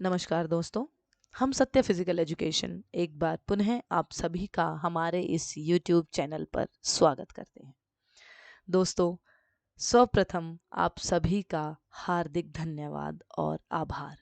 नमस्कार दोस्तों, हम सत्य फिजिकल एजुकेशन एक बार पुनः आप सभी का हमारे इस YouTube चैनल पर स्वागत करते हैं। दोस्तों, सर्वप्रथम आप सभी का हार्दिक धन्यवाद और आभार।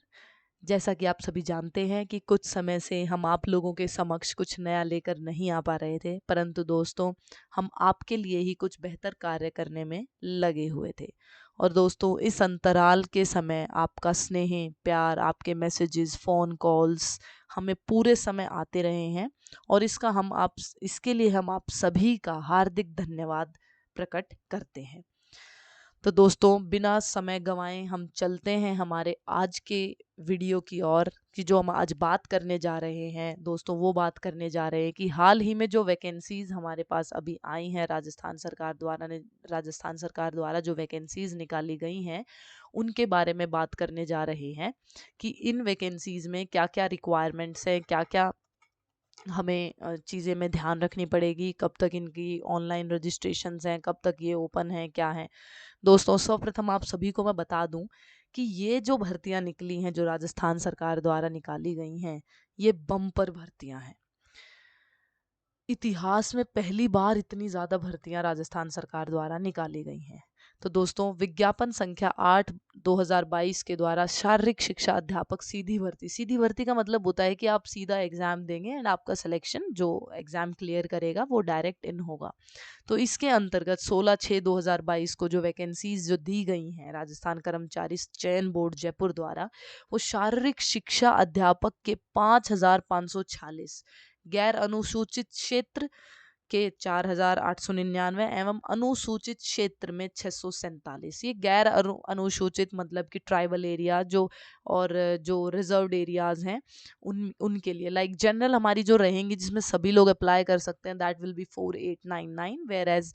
जैसा कि आप सभी जानते हैं कि कुछ समय से हम आप लोगों के समक्ष कुछ नया लेकर नहीं आ पा रहे थे, परंतु दोस्तों हम आपके लिए ही कुछ बेहतर कार्य करने में लगे हुए थे। और दोस्तों, इस अंतराल के समय आपका स्नेह, प्यार, आपके मैसेजेस, फ़ोन कॉल्स हमें पूरे समय आते रहे हैं और इसके लिए हम आप सभी का हार्दिक धन्यवाद प्रकट करते हैं। तो दोस्तों, बिना समय गंवाए हम चलते हैं हमारे आज के वीडियो की ओर कि जो हम आज बात करने जा रहे हैं दोस्तों, वो बात करने जा रहे हैं कि हाल ही में जो वैकेंसीज़ हमारे पास अभी आई हैं राजस्थान सरकार द्वारा जो वैकेंसीज़ निकाली गई हैं, उनके बारे में बात करने जा रहे हैं कि इन वैकेंसीज़ में क्या-क्या रिक्वायरमेंट्स हैं, क्या-क्या हमें चीज़ें में ध्यान रखनी पड़ेगी, कब तक इनकी ऑनलाइन रजिस्ट्रेशंस हैं, कब तक ये ओपन हैं, क्या है। दोस्तों, सर्वप्रथम आप सभी को मैं बता दूं कि ये जो भर्तियां निकली हैं, जो राजस्थान सरकार द्वारा निकाली गई हैं, ये बम्पर भर्तियां हैं। इतिहास में पहली बार इतनी ज़्यादा भर्तियां राजस्थान सरकार द्वारा निकाली गई हैं। तो दोस्तों, विज्ञापन संख्या 8/2022 के द्वारा शारीरिक शिक्षा अध्यापक सीधी भर्ती का मतलब होता है कि आप सीधा एग्जाम देंगे एंड आपका सिलेक्शन, जो एग्जाम क्लियर करेगा वो डायरेक्ट इन होगा। तो इसके अंतर्गत 16/6/2022 को जो वैकेंसीज जो दी गई हैं राजस्थान कर्मचारी चयन बोर्ड जयपुर द्वारा, वो शारीरिक शिक्षा अध्यापक के 5,546, गैर अनुसूचित क्षेत्र के 4,899 एवं अनुसूचित क्षेत्र में 647। ये गैर अनुसूचित मतलब कि ट्राइबल एरिया जो और जो रिजर्व्ड एरियाज हैं उनके लिए, लाइक जनरल हमारी जो रहेंगी जिसमें सभी लोग अप्लाई कर सकते हैं, that will be 4899, whereas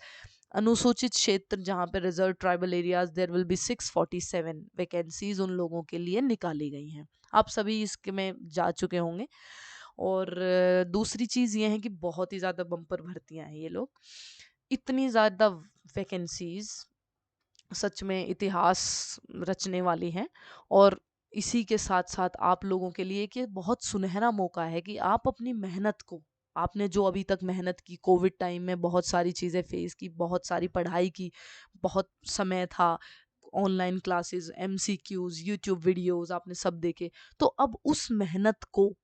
अनुसूचित क्षेत्र जहाँ पे reserve tribal areas there will be 647 vacancies उन लोगों के लिए निकाली गई हैं। आप सभी इसके में जा चुके होंगे। और दूसरी चीज़ ये है कि बहुत ही ज़्यादा बम्पर भर्तियां हैं ये लोग, इतनी ज़्यादा वैकेंसीज सच में इतिहास रचने वाली हैं। और इसी के साथ साथ आप लोगों के लिए कि बहुत सुनहरा मौका है कि आप अपनी मेहनत को, आपने जो अभी तक मेहनत की, कोविड टाइम में बहुत सारी चीज़ें फेस की, बहुत सारी पढ़ाई की, बहुत समय था, online classes, MCQs, YouTube videos आपने सब देखे, तो अब उस मेहनत को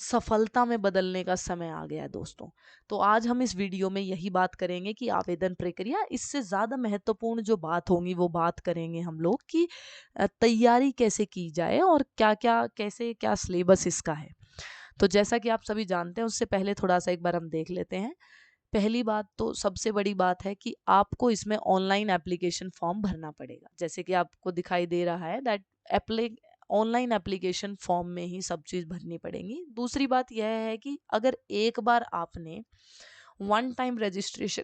सफलता में बदलने का समय आ गया है दोस्तों। तो आज हम इस वीडियो में यही बात करेंगे कि आवेदन प्रक्रिया, इससे ज़्यादा महत्वपूर्ण जो बात होंगी वो बात करेंगे हम लोग कि तैयारी कैसे की जाए और क्या क्या कैसे क्या सिलेबस इसका है। तो जैसा कि आप सभी जानते हैं, उससे पहले थोड़ा सा एक बार हम देख लेते हैं। पहली बात तो सबसे बड़ी बात है कि आपको इसमें ऑनलाइन एप्लीकेशन फॉर्म भरना पड़ेगा, जैसे कि आपको दिखाई दे रहा है दैट ऑनलाइन एप्लीकेशन फॉर्म में ही सब चीज़ भरनी पड़ेगी। दूसरी बात यह है कि अगर एक बार आपने वन टाइम रजिस्ट्रेशन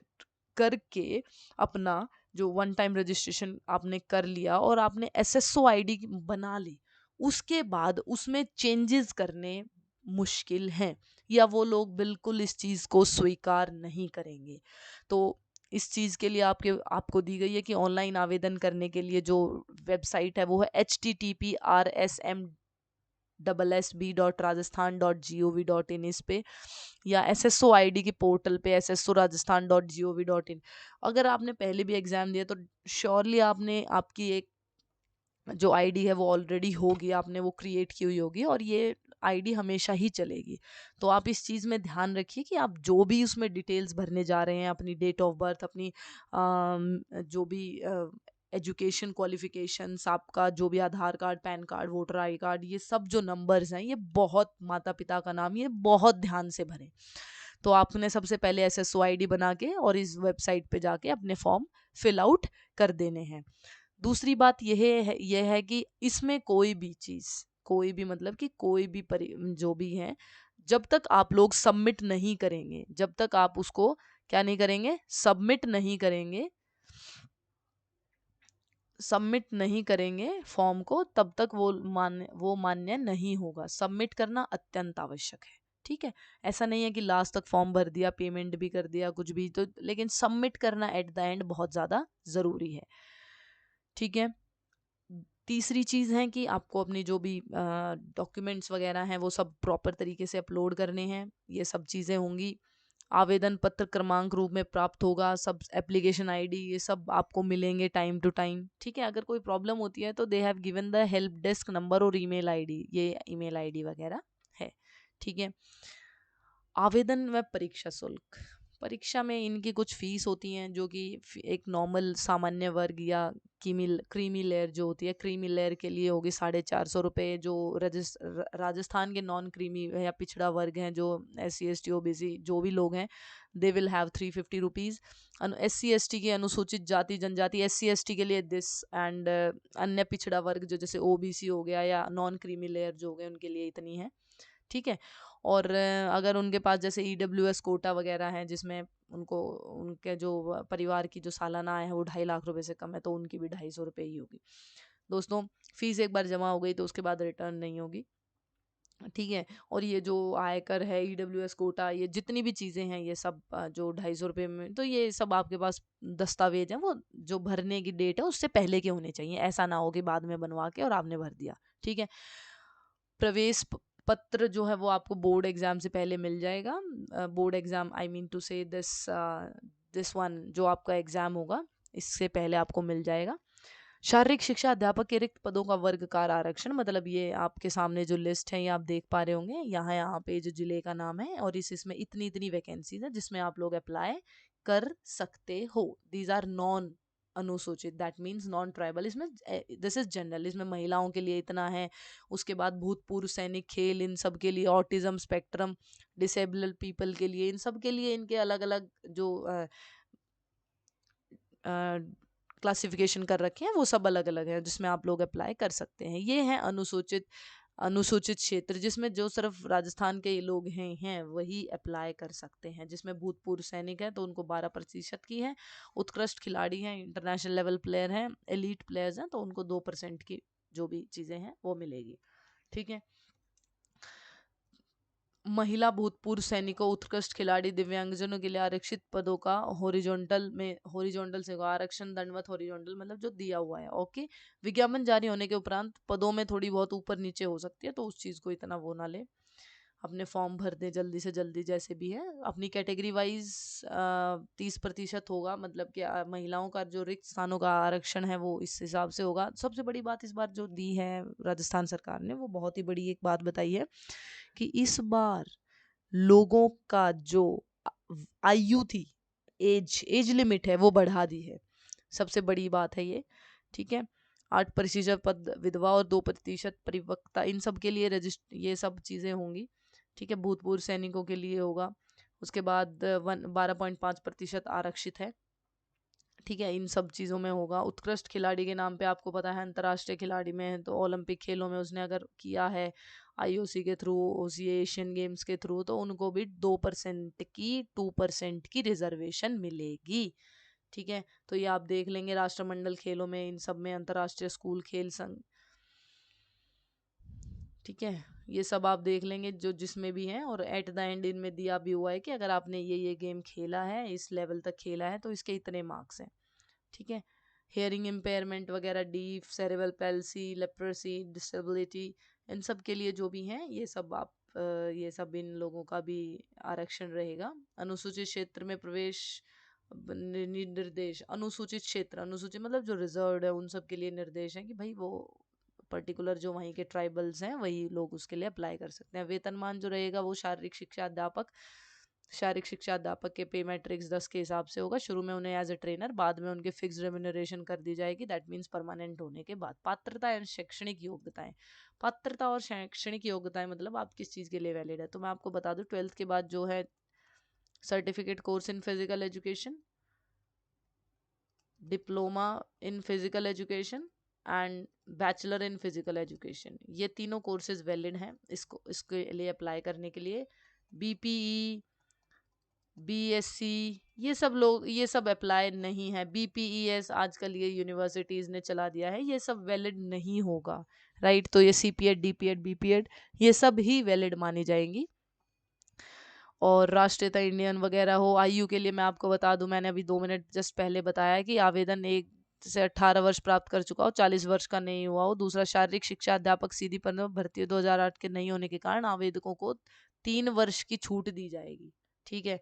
करके अपना जो वन टाइम रजिस्ट्रेशन आपने कर लिया और आपने SSO ID बना ली, उसके बाद उसमें चेंजेस करने मुश्किल हैं या वो लोग बिल्कुल इस चीज़ को स्वीकार नहीं करेंगे। तो इस चीज़ के लिए आपको दी गई है कि ऑनलाइन आवेदन करने के लिए जो वेबसाइट है वो है https://sm/sb.rajasthan.gov.in, इस पे, या SSO ID की पोर्टल पे sso.rajasthan.gov.in। अगर आपने पहले भी एग्ज़ाम दिया तो श्योरली आपने आपकी एक जो आईडी है वो ऑलरेडी होगी, आपने वो क्रिएट की हुई होगी और ये आईडी हमेशा ही चलेगी। तो आप इस चीज़ में ध्यान रखिए कि आप जो भी उसमें डिटेल्स भरने जा रहे हैं, अपनी डेट ऑफ बर्थ, अपनी जो भी एजुकेशन क्वालिफिकेशंस, आपका जो भी Aadhaar card, PAN card, voter I card, ये सब जो नंबर्स हैं, ये बहुत, माता पिता का नाम, ये बहुत ध्यान से भरें। तो आपने सबसे पहले SSO ID बना के और इस वेबसाइट पे जाके अपने फॉर्म फिल आउट कर देने हैं। दूसरी बात यह है कि इसमें कोई भी चीज़, कोई भी मतलब कि कोई भी जो भी है, जब तक आप लोग सबमिट नहीं करेंगे, जब तक आप उसको क्या नहीं करेंगे, सबमिट नहीं करेंगे फॉर्म को, तब तक वो मान्य नहीं होगा। सबमिट करना अत्यंत आवश्यक है, ठीक है। ऐसा नहीं है कि लास्ट तक फॉर्म भर दिया, पेमेंट भी कर दिया, कुछ भी, तो लेकिन सबमिट करना एट द एंड बहुत ज़्यादा ज़रूरी है, ठीक है। तीसरी चीज़ है कि आपको अपनी जो भी डॉक्यूमेंट्स वगैरह हैं वो सब प्रॉपर तरीके से अपलोड करने हैं, ये सब चीज़ें होंगी। आवेदन पत्र क्रमांक रूप में प्राप्त होगा, सब एप्लीकेशन आईडी ये सब आपको मिलेंगे टाइम टू टाइम, ठीक है। अगर कोई प्रॉब्लम होती है तो they have given the help desk number और ईमेल आईडी, ये ईमेल आईडी वगैरह है, ठीक है। आवेदन व परीक्षा शुल्क, परीक्षा में इनकी कुछ फीस होती हैं जो कि एक नॉर्मल सामान्य वर्ग या क्रीमी लेयर जो होती है, क्रीमी लेयर के लिए होगी 450 रुपये। जो राजस्थान के नॉन क्रीमी या पिछड़ा वर्ग हैं, जो SC ST OBC जो भी लोग हैं, they will have 350 rupees. SC ST की अनुसूचित जाति जनजाति SC ST के लिए दिस, एंड अन्य पिछड़ा वर्ग जो जैसे OBC हो गया या नॉन क्रीमी लेयर जो हो गए उनके लिए इतनी है, ठीक है। और अगर उनके पास जैसे EWS कोटा वगैरह है जिसमें उनको उनके जो परिवार की जो सालाना आय है वो 2.5 लाख रुपए से कम है, तो उनकी भी 250 रुपये ही होगी। दोस्तों फीस एक बार जमा हो गई तो उसके बाद रिटर्न नहीं होगी, ठीक है। और ये जो आयकर है, EWS कोटा, ये जितनी भी चीज़ें हैं ये सब जो 250 रुपये में, तो ये सब आपके पास दस्तावेज हैं वो जो भरने की डेट है उससे पहले के होने चाहिए, ऐसा ना हो कि बाद में बनवा के और आपने भर दिया, ठीक है। प्रवेश पत्र जो है वो आपको बोर्ड एग्जाम से पहले मिल जाएगा। Board exam I mean to say this one जो आपका एग्जाम होगा इससे पहले आपको मिल जाएगा। शारीरिक शिक्षा अध्यापक के रिक्त पदों का वर्गकार आरक्षण, मतलब ये आपके सामने जो लिस्ट है ये आप देख पा रहे होंगे, यहाँ पे जो जिले का नाम है और इसमें इतनी इतनी वैकेंसीज है जिसमें आप लोग अप्लाई कर सकते हो। दीज आर नॉन अनुसूचित, दैट मीन्स नॉन ट्राइबल, इसमें दिस इज जनरल, इसमें महिलाओं के लिए इतना है। उसके बाद भूतपूर्व सैनिक, खेल, इन सब के लिए, ऑटिज्म स्पेक्ट्रम, डिसेबल्ड पीपल के लिए, इन सब के लिए इनके अलग अलग जो क्लासिफिकेशन कर रखे हैं वो सब अलग अलग है जिसमें आप लोग अप्लाई कर सकते हैं। ये है अनुसूचित क्षेत्र जिसमें जो सिर्फ राजस्थान के लोग हैं वही अप्लाई कर सकते हैं, जिसमें भूतपूर्व सैनिक है तो उनको 12% की है, उत्कृष्ट खिलाड़ी हैं, इंटरनेशनल लेवल प्लेयर हैं, एलीट प्लेयर्स हैं तो उनको 2% की जो भी चीज़ें हैं वो मिलेगी, ठीक है। महिला भूतपूर्व सैनिकों, उत्कृष्ट खिलाड़ी, दिव्यांगजनों के लिए आरक्षित पदों का हॉरिजॉन्टल से आरक्षण दंडवत हॉरिजॉन्टल मतलब जो दिया हुआ है, ओके। विज्ञापन जारी होने के उपरांत पदों में थोड़ी बहुत ऊपर नीचे हो सकती है तो उस चीज़ को इतना वो ना ले, अपने फॉर्म भर दें जल्दी से जल्दी, जैसे भी है। अपनी कैटेगरी वाइज 30% होगा, मतलब कि महिलाओं का जो रिक्त स्थानों का आरक्षण है वो इस हिसाब से होगा। सबसे बड़ी बात इस बार जो दी है राजस्थान सरकार ने वो बहुत ही बड़ी एक बात बताई है कि इस बार लोगों का जो आयु थी, एज लिमिट है वो बढ़ा दी है, सबसे बड़ी बात है ये, ठीक है। 8% पद विधवा और 2% परिवक्ता, इन सब के लिए ये सब चीज़ें होंगी, ठीक है। भूतपूर्व सैनिकों के लिए होगा। उसके बाद 12.5% आरक्षित है, ठीक है। इन सब चीज़ों में होगा। उत्कृष्ट खिलाड़ी के नाम पे आपको पता है अंतर्राष्ट्रीय खिलाड़ी में है तो ओलंपिक खेलों में उसने अगर किया है IOC के थ्रू, OCA एशियन गेम्स के थ्रू, तो उनको भी 2% की रिजर्वेशन मिलेगी, ठीक है। तो ये आप देख लेंगे राष्ट्रमंडल खेलों में, इन सब में, अंतर्राष्ट्रीय स्कूल खेल संघ, ठीक है। ये सब आप देख लेंगे जो जिसमें भी है, और एट द एंड इनमें दिया भी हुआ है कि अगर आपने ये गेम खेला है, इस लेवल तक खेला है तो इसके इतने मार्क्स हैं, ठीक है। हेयरिंग इम्पेयरमेंट वगैरह, deaf, cerebral palsy, leprosy, disability, इन सब के लिए जो भी हैं ये सब आप ये सब इन लोगों का भी आरक्षण रहेगा। अनुसूचित क्षेत्र में प्रवेश निर्देश, अनुसूचित क्षेत्र, अनुसूचित मतलब जो रिजर्व है उन सब के लिए निर्देश है कि भाई वो पर्टिकुलर जो वहीं के ट्राइबल्स हैं वही लोग उसके लिए अप्लाई कर सकते हैं। वेतनमान जो रहेगा वो शारीरिक शिक्षा अध्यापक के पे मैट्रिक्स 10 के हिसाब से होगा। शुरू में उन्हें एज ए ट्रेनर, बाद में उनके फिक्स रेम्यूनरेशन कर दी जाएगी, दैट मीन्स परमानेंट होने के बाद। पात्रता एवं शैक्षणिक योग्यताएं, पात्रता और शैक्षणिक योग्यताएं मतलब आप किस चीज़ के लिए वैलिड है, तो मैं आपको बता दूं 12th के बाद जो है certificate course in physical education, diploma in physical education and bachelor in physical education, ये तीनों कोर्सेज वैलिड हैं इसके लिए अप्लाई करने के लिए। BPE, BSc, ये सब अप्लाई नहीं है। BPES आजकल ये यूनिवर्सिटीज़ ने चला दिया है, ये सब वैलिड नहीं होगा, राइट। तो ये CPED, DPED, BPED ये सब ही वैलिड मानी जाएंगी। और राष्ट्रीयता इंडियन वगैरह हो, आयु के लिए मैं आपको बता दूं, मैंने अभी 2 मिनट जस्ट पहले बताया कि आवेदन एक जैसे 18 वर्ष प्राप्त कर चुका हो, 40 वर्ष का नहीं हुआ हो। दूसरा, शारीरिक शिक्षा अध्यापक सीधी पद में भर्ती 2008 के नहीं होने के कारण आवेदकों को 3 वर्ष की छूट दी जाएगी। ठीक है।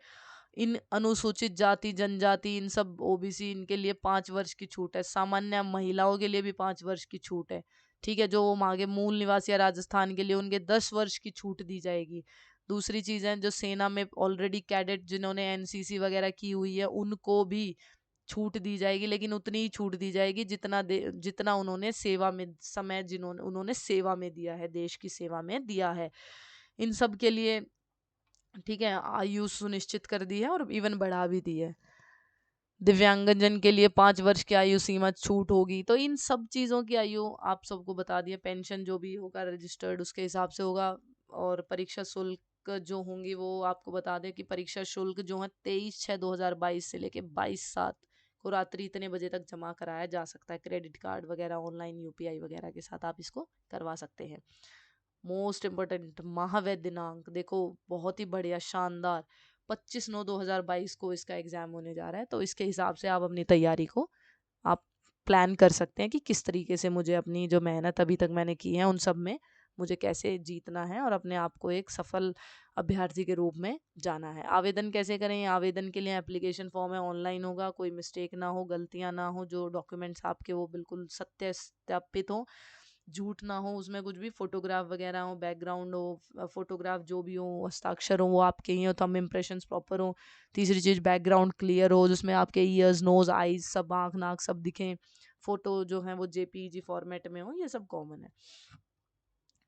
इन अनुसूचित जाति जनजाति इन सब ओबीसी इनके लिए 5 वर्ष की छूट है। सामान्य महिलाओं के लिए भी 5 वर्ष की छूट है। ठीक है। जो मांगे मूल निवासी या राजस्थान के लिए उनके 10 वर्ष की छूट दी जाएगी। दूसरी चीज है, जो सेना में ऑलरेडी कैडेट जिन्होंने एनसीसी वगैरह की हुई है उनको भी छूट दी जाएगी, लेकिन उतनी ही छूट दी जाएगी जितना उन्होंने सेवा में समय जिन्होंने उन्होंने सेवा में दिया है, देश की सेवा में दिया है। इन सब के लिए ठीक है आयु सुनिश्चित कर दी है और इवन बढ़ा भी दी है। दिव्यांगजन के लिए 5 वर्ष की आयु सीमा छूट होगी। तो इन सब चीजों की आयु आप सबको बता दिया। पेंशन जो भी होगा रजिस्टर्ड उसके हिसाब से होगा। और परीक्षा शुल्क जो होंगी वो आपको बता दें कि परीक्षा शुल्क जो है 23/6/2022 से लेके 22/7 को रात्रि इतने बजे तक जमा कराया जा सकता है। क्रेडिट कार्ड वगैरह ऑनलाइन यूपीआई वगैरह के साथ आप इसको करवा सकते हैं। मोस्ट इम्पोर्टेंट महावैध दिनांक देखो, बहुत ही बढ़िया शानदार 25/9/2022 को इसका एग्जाम होने जा रहा है। तो इसके हिसाब से आप अपनी तैयारी को आप प्लान कर सकते हैं कि किस तरीके से मुझे अपनी जो मेहनत अभी तक मैंने की है उन सब में मुझे कैसे जीतना है और अपने आप को एक सफल अभ्यर्थी के रूप में जाना है। आवेदन कैसे करें? आवेदन के लिए एप्लीकेशन फॉर्म है, ऑनलाइन होगा, कोई मिस्टेक ना हो, गलतियां ना हो, जो डॉक्यूमेंट्स आपके वो बिल्कुल सत्यापित हो, झूठ ना हो, उसमें कुछ भी फोटोग्राफ वगैरह हो, बैकग्राउंड हो, फोटोग्राफ जो भी हो, हस्ताक्षर हो वो आपके ही हो, थंब इम्प्रेशंस प्रॉपर हो। तीसरी चीज बैकग्राउंड क्लियर हो जिसमें आपके ईयर्स नोज आईज सब आंख नाक सब दिखें। फोटो जो है वो जेपीजी फॉर्मेट में हो, ये सब कॉमन है।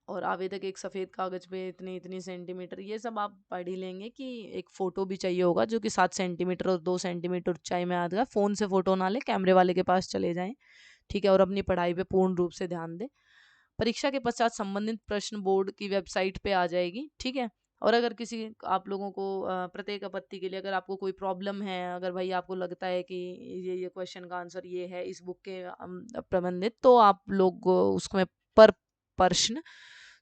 और आवेदक एक सफेद कागज पे इतनी इतनी सेंटीमीटर ये सब आप पढ़ ही लेंगे कि एक फोटो भी चाहिए होगा जो कि 7 सेंटीमीटर और 2 सेंटीमीटर ऊंचाई में आएगा। फोन से फोटो ना ले, कैमरे वाले के पास चले जाएं। ठीक है। और अपनी पढ़ाई पे पूर्ण रूप से ध्यान दें। परीक्षा के पश्चात संबंधित प्रश्न बोर्ड की वेबसाइट पे आ जाएगी। ठीक है। और अगर किसी आप लोगों को प्रत्येक आपत्ति के लिए अगर आपको कोई प्रॉब्लम है, अगर भाई आपको लगता है कि ये क्वेश्चन का आंसर ये है इस बुक के प्रबंधित, तो आप लोग उसमें पर प्रश्न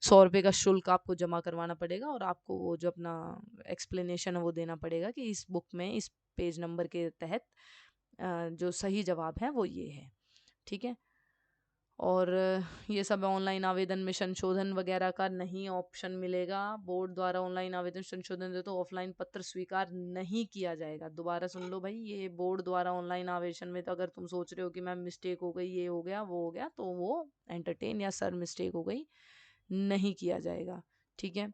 100 रुपये का शुल्क आपको जमा करवाना पड़ेगा और आपको वो जो अपना एक्सप्लेनेशन है वो देना पड़ेगा कि इस बुक में इस पेज नंबर के तहत जो सही जवाब है वो ये है। ठीक है। और ये सब ऑनलाइन आवेदन में संशोधन वगैरह का नहीं ऑप्शन मिलेगा। बोर्ड द्वारा ऑनलाइन आवेदन संशोधन दे तो ऑफलाइन पत्र स्वीकार नहीं किया जाएगा। दोबारा सुन लो भाई, ये बोर्ड द्वारा ऑनलाइन आवेदन में तो अगर तुम सोच रहे हो कि मैम मिस्टेक हो गई, ये हो गया वो हो गया, तो वो एंटरटेन या सर मिस्टेक हो गई नहीं किया जाएगा। ठीक है।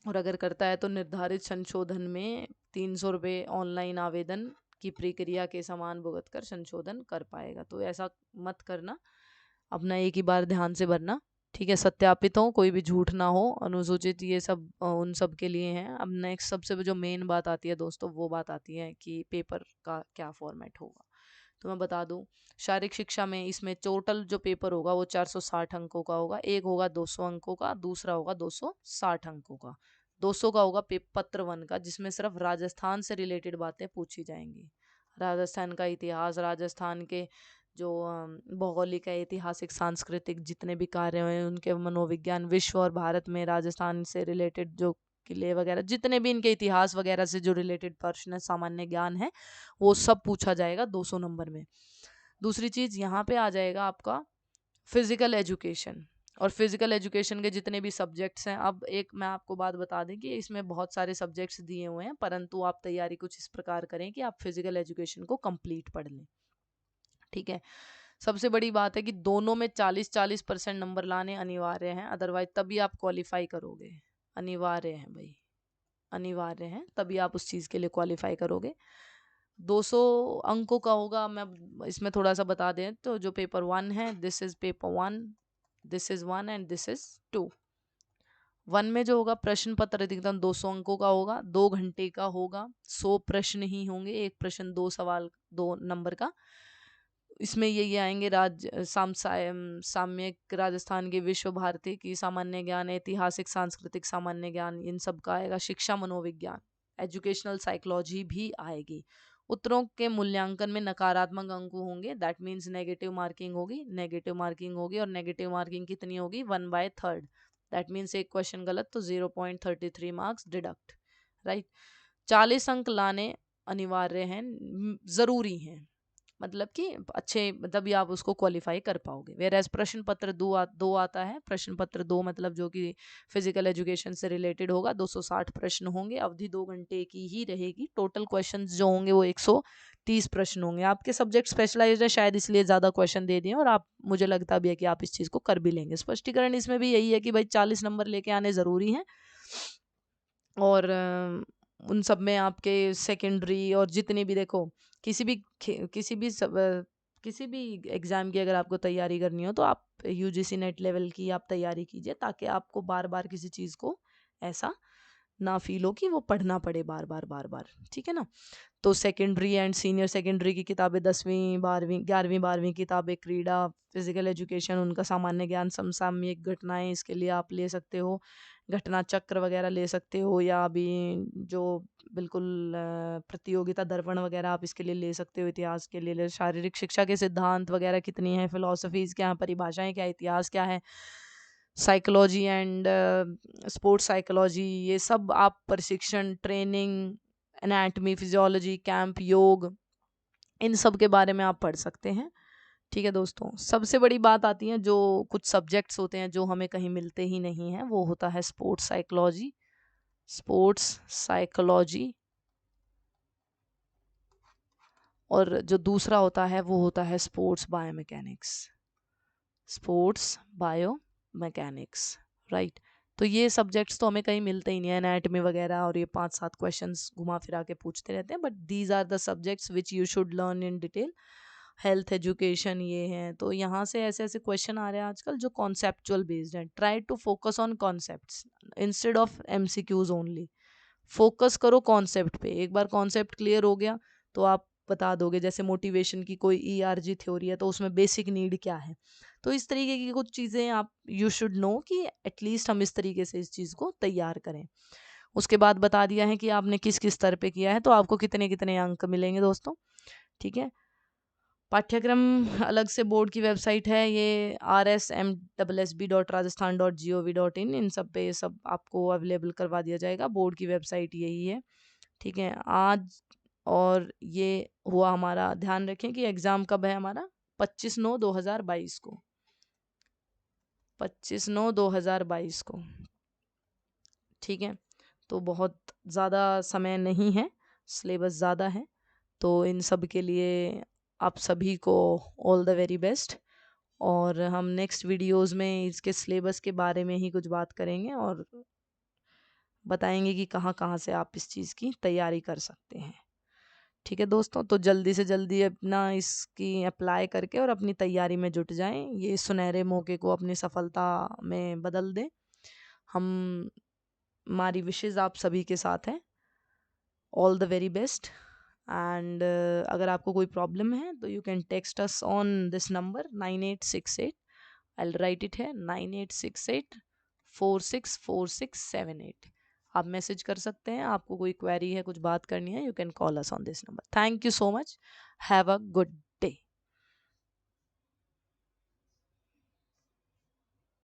और अगर करता है तो निर्धारित संशोधन में 300 रुपये ऑनलाइन आवेदन की प्रक्रिया के समान भुगत कर संशोधन कर पाएगा। तो ऐसा मत करना, अपना एक ही बार ध्यान से भरना। ठीक है। सत्यापित हो, कोई भी झूठ ना हो, अनुसूचित ये सब उन सब के लिए हैं। अब नेक्स्ट सबसे जो मेन बात आती है दोस्तों, वो बात आती है कि पेपर का क्या फॉर्मेट होगा। तो मैं बता दूं, शारीरिक शिक्षा में इसमें टोटल जो पेपर होगा वो 460 अंकों का होगा। एक होगा 200 अंकों का, दूसरा होगा 260 अंकों का। 200 का होगा पत्र 1 का, जिसमें सिर्फ राजस्थान से रिलेटेड बातें पूछी जाएंगी। राजस्थान का इतिहास, राजस्थान के जो भौगोलिक है, ऐतिहासिक, सांस्कृतिक जितने भी कार्य हैं उनके, मनोविज्ञान, विश्व और भारत में राजस्थान से रिलेटेड जो किले वगैरह जितने भी इनके इतिहास वगैरह से जो रिलेटेड प्रश्न है, सामान्य ज्ञान है, वो सब पूछा जाएगा 200 नंबर में। दूसरी चीज यहाँ पे आ जाएगा आपका फिजिकल एजुकेशन। और फिजिकल एजुकेशन के जितने भी सब्जेक्ट्स हैं, अब एक मैं आपको बात बता दें कि इसमें बहुत सारे सब्जेक्ट्स दिए हुए हैं, परंतु आप तैयारी कुछ इस प्रकार करें कि आप फिजिकल एजुकेशन को कंप्लीट पढ़ लें। ठीक है। सबसे बड़ी बात है कि दोनों में 40-40% नंबर लाने अनिवार्य हैं, अदरवाइज तभी आप क्वालिफाई करोगे। अनिवार्य है भाई, अनिवार्य है, तभी आप उस चीज़ के लिए क्वालिफाई करोगे। 200 अंकों का होगा। मैं इसमें थोड़ा सा बता दें तो जो पेपर 1 है, this is paper 1, this is 1 and this is 2। 1 में जो होगा प्रश्न पत्र अधिकतम 200 अंकों का होगा, 2 घंटे का होगा, 100 प्रश्न ही होंगे, एक प्रश्न 2 सवाल 2 नंबर का। इसमें ये आएंगे साम्यक राजस्थान की, विश्व भारती की सामान्य ज्ञान, ऐतिहासिक सांस्कृतिक सामान्य ज्ञान, इन सब का आएगा। शिक्षा मनोविज्ञान, एजुकेशनल साइकोलॉजी भी आएगी। उत्तरों के मूल्यांकन में नकारात्मक अंक होंगे, दैट मीन्स नेगेटिव मार्किंग होगी। नेगेटिव मार्किंग होगी और नेगेटिव मार्किंग कितनी होगी? 1/3। दैट मीन्स एक क्वेश्चन गलत तो 0.33 मार्क्स डिडक्ट। राइट। 40 अंक लाने अनिवार्य हैं, ज़रूरी हैं, मतलब कि अच्छे, मतलब आप उसको क्वालिफाई कर पाओगे। वेयर एज प्रश्न पत्र दो आता है, प्रश्न पत्र 2 मतलब जो कि फिजिकल एजुकेशन से रिलेटेड होगा। 260 प्रश्न होंगे, अवधि 2 घंटे की ही रहेगी। टोटल क्वेश्चंस जो होंगे वो 130 प्रश्न होंगे। आपके सब्जेक्ट स्पेशलाइज्ड है, शायद इसलिए ज़्यादा क्वेश्चन दे दिए, और आप, मुझे लगता भी है कि आप इस चीज़ को कर भी लेंगे। स्पष्टीकरण इसमें भी यही है कि भाई 40 नंबर लेके आने ज़रूरी हैं, और उन सब में आपके सेकेंडरी और जितनी भी, देखो किसी भी किसी भी एग्ज़ाम की अगर आपको तैयारी करनी हो तो आप यूजीसी नेट लेवल की आप तैयारी कीजिए, ताकि आपको बार बार किसी चीज़ को ऐसा ना फील हो कि वो पढ़ना पड़े बार बार बार बार, ठीक है ना। तो सेकेंडरी एंड सीनियर सेकेंडरी की किताबें 10वीं 12वीं 11वीं 12वीं किताबें, क्रीड़ा, फिजिकल एजुकेशन, उनका सामान्य ज्ञान, समसामयिक घटनाएं, इसके लिए आप ले सकते हो, घटना चक्र वगैरह ले सकते हो, या अभी जो बिल्कुल प्रतियोगिता दर्पण वगैरह आप इसके लिए ले सकते हो, इतिहास के लिए शारीरिक शिक्षा के सिद्धांत वगैरह कितनी है, फिलोसफीज क्या है, परिभाषाएं क्या है, इतिहास क्या है, साइकोलॉजी एंड स्पोर्ट्स साइकोलॉजी, ये सब आप प्रशिक्षण, ट्रेनिंग, एनाटमी, फिजियोलॉजी, कैंप, योग, इन सब के बारे में आप पढ़ सकते हैं। ठीक है दोस्तों, सबसे बड़ी बात आती है, जो कुछ सब्जेक्ट्स होते हैं जो हमें कहीं मिलते ही नहीं हैं, वो होता है स्पोर्ट्स साइकोलॉजी, स्पोर्ट्स साइकोलॉजी, और जो दूसरा होता है वो होता है sports biomechanics, sports biomechanics, right. तो ये सब्जेक्ट्स तो हमें कहीं मिलते ही नहीं है, एनाटमी वगैरह, और ये 5-7 क्वेश्चंस घुमा फिरा के पूछते रहते हैं, but these are the subjects which you should learn in detail. Health education ये हैं, तो यहाँ से ऐसे ऐसे क्वेश्चन आ रहे हैं आजकल जो कॉन्सेप्चुअल बेस्ड हैं। Try to focus on concepts instead of MCQs only. Focus करो कॉन्सेप्ट पे, एक बार कॉन्सेप्ट क्लियर हो गया तो आप बता दोगे। जैसे मोटिवेशन की कोई ईआरजी थ्योरी है तो उसमें बेसिक नीड क्या है, तो इस तरीके की कुछ चीज़ें आप यू शुड नो कि एटलीस्ट हम इस तरीके से इस चीज़ को तैयार करें। उसके बाद बता दिया है कि आपने किस किस स्तर पे किया है, तो आपको कितने कितने अंक मिलेंगे दोस्तों, ठीक है। पाठ्यक्रम अलग से बोर्ड की वेबसाइट है, ये rsmssb.rajasthan.gov.in, इन सब पे सब आपको अवेलेबल करवा दिया जाएगा। बोर्ड की वेबसाइट यही है, ठीक है। आज और ये हुआ हमारा, ध्यान रखें कि एग्ज़ाम कब है हमारा, 25/9/2022 को, 25/9/2022 को, ठीक है। तो बहुत ज़्यादा समय नहीं है, सिलेबस ज़्यादा है, तो इन सब के लिए आप सभी को ऑल द वेरी बेस्ट। और हम नेक्स्ट वीडियोस में इसके सिलेबस के बारे में ही कुछ बात करेंगे, और बताएंगे कि कहाँ कहाँ से आप इस चीज़ की तैयारी कर सकते हैं, ठीक है दोस्तों। तो जल्दी से जल्दी अपना इसकी अप्लाई करके और अपनी तैयारी में जुट जाएं, ये सुनहरे मौके को अपनी सफलता में बदल दें। हमारी विशेज़ आप सभी के साथ हैं। All the very best. And अगर आपको कोई प्रॉब्लम है तो you can text us on this number 9868, I will write it है, 9868464678। आप मैसेज कर सकते हैं, आपको कोई क्वेरी है, कुछ बात करनी है, you can call us on this number. Thank you so much, have a good